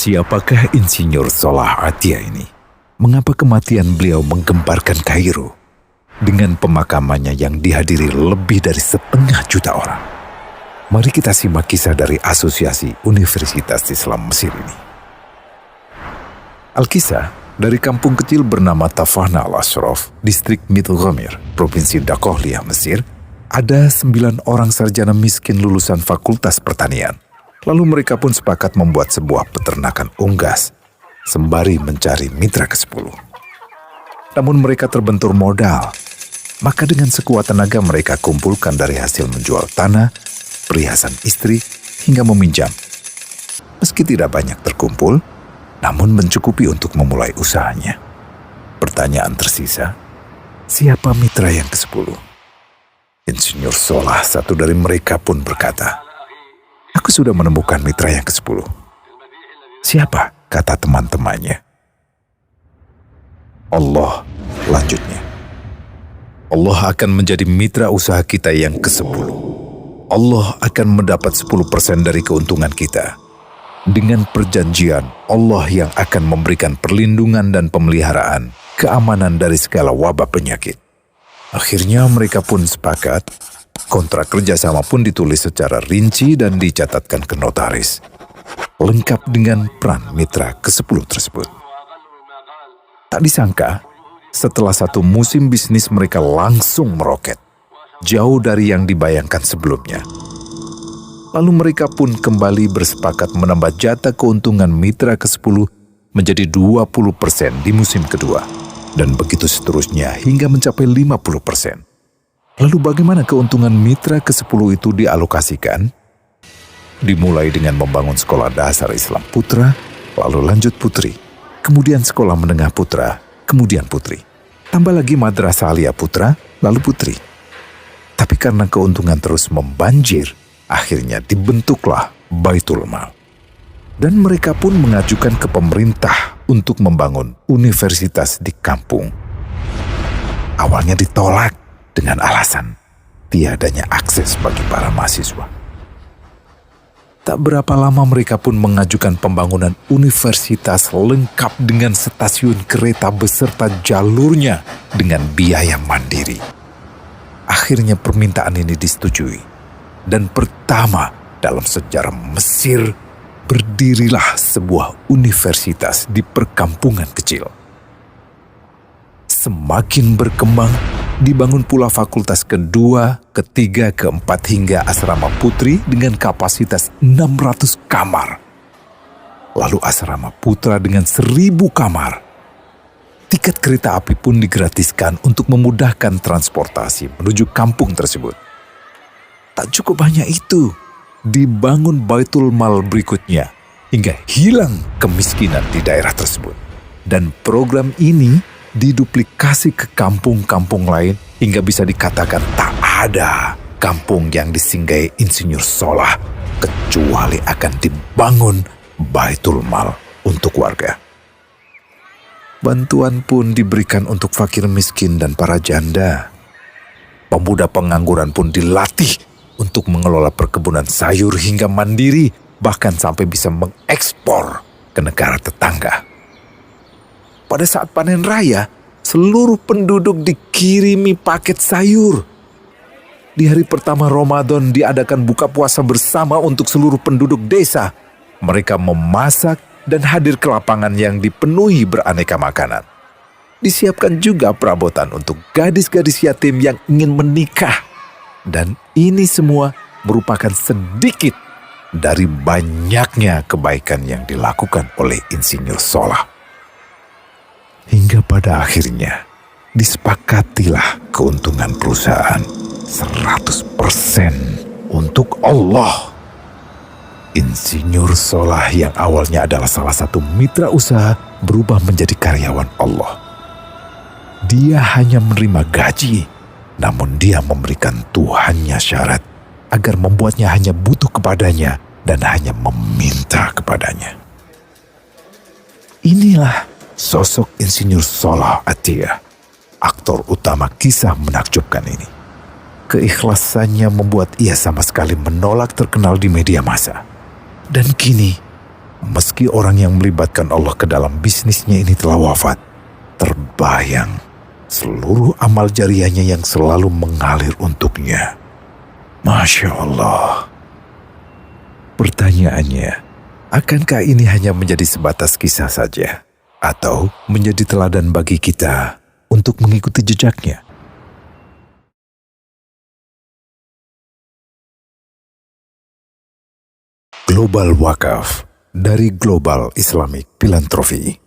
Siapakah Insinyur Solah Atia ini? Mengapa kematian beliau menggemparkan Kairo dengan pemakamannya yang dihadiri lebih dari 500.000 orang? Mari kita simak kisah dari Asosiasi Universitas Islam Mesir ini. Al-Kisah dari kampung kecil bernama Tafahna al-Ashraf, distrik Mitghamir, Provinsi Dakohlia, Mesir, ada 9 orang sarjana miskin lulusan Fakultas Pertanian. Lalu mereka pun sepakat membuat sebuah peternakan unggas, sembari mencari mitra ke-10. Namun mereka terbentur modal, maka dengan sekuat tenaga mereka kumpulkan dari hasil menjual tanah, perhiasan istri, hingga meminjam. Meski tidak banyak terkumpul, namun mencukupi untuk memulai usahanya. Pertanyaan tersisa, siapa mitra yang ke-10? Insinyur Solah, satu dari mereka, pun berkata, "Aku sudah menemukan mitra yang ke-10. Siapa?" kata teman-temannya. "Allah," lanjutnya. "Allah akan menjadi mitra usaha kita yang ke-10. Allah akan mendapat 10% dari keuntungan kita. Dengan perjanjian, Allah yang akan memberikan perlindungan dan pemeliharaan, keamanan dari segala wabah penyakit." Akhirnya mereka pun sepakat. Kontrak kerjasama pun ditulis secara rinci dan dicatatkan ke notaris, lengkap dengan peran mitra ke-10 tersebut. Tak disangka, setelah 1 musim bisnis mereka langsung meroket, jauh dari yang dibayangkan sebelumnya. Lalu mereka pun kembali bersepakat menambah jatah keuntungan mitra ke-10 menjadi 20% di musim kedua, dan begitu seterusnya hingga mencapai 50%. Lalu bagaimana keuntungan mitra ke-10 itu dialokasikan? Dimulai dengan membangun sekolah dasar Islam putra, lalu lanjut putri, kemudian sekolah menengah putra, kemudian putri. Tambah lagi madrasah aliyah putra, lalu putri. Tapi karena keuntungan terus membanjir, akhirnya dibentuklah Baitul Mal. Dan mereka pun mengajukan ke pemerintah untuk membangun universitas di kampung. Awalnya ditolak dengan alasan tiadanya akses bagi para mahasiswa. Tak berapa lama mereka pun mengajukan pembangunan universitas lengkap dengan stasiun kereta beserta jalurnya dengan biaya mandiri. Akhirnya permintaan ini disetujui, dan pertama dalam sejarah Mesir berdirilah sebuah universitas di perkampungan kecil. Semakin berkembang, dibangun pula fakultas kedua, ketiga, keempat hingga asrama putri dengan kapasitas 600 kamar. Lalu asrama putra dengan 1.000 kamar. Tiket kereta api pun digratiskan untuk memudahkan transportasi menuju kampung tersebut. Tak cukup hanya itu, dibangun Baitul Mal berikutnya hingga hilang kemiskinan di daerah tersebut. Dan program ini diduplikasi ke kampung-kampung lain hingga bisa dikatakan tak ada kampung yang disinggahi Insinyur Solah kecuali akan dibangun Baitul Mal untuk warga. Bantuan pun diberikan untuk fakir miskin dan para janda. Pemuda pengangguran pun dilatih untuk mengelola perkebunan sayur hingga mandiri, bahkan sampai bisa mengekspor ke negara tetangga. Pada saat panen raya, seluruh penduduk dikirimi paket sayur. Di hari pertama Ramadan diadakan buka puasa bersama untuk seluruh penduduk desa. Mereka memasak dan hadir ke lapangan yang dipenuhi beraneka makanan. Disiapkan juga perabotan untuk gadis-gadis yatim yang ingin menikah. Dan ini semua merupakan sedikit dari banyaknya kebaikan yang dilakukan oleh Insinyur Solah. Hingga pada akhirnya disepakatilah keuntungan perusahaan 100% untuk Allah. Insinyur Solah yang awalnya adalah salah satu mitra usaha berubah menjadi karyawan Allah. Dia hanya menerima gaji, namun dia memberikan Tuhannya syarat agar membuatnya hanya butuh kepadanya dan hanya meminta kepadanya. Inilah sosok Insinyur Solah Atia, aktor utama kisah menakjubkan ini. Keikhlasannya membuat ia sama sekali menolak terkenal di media massa. Dan kini, Meski orang yang melibatkan Allah ke dalam bisnisnya ini telah wafat, terbayang seluruh amal jariahnya yang selalu mengalir untuknya. Masya Allah. Pertanyaannya, akankah ini hanya menjadi sebatas kisah saja? Atau menjadi teladan bagi kita untuk mengikuti jejaknya? Global Wakaf dari Global Islamic Philanthropy.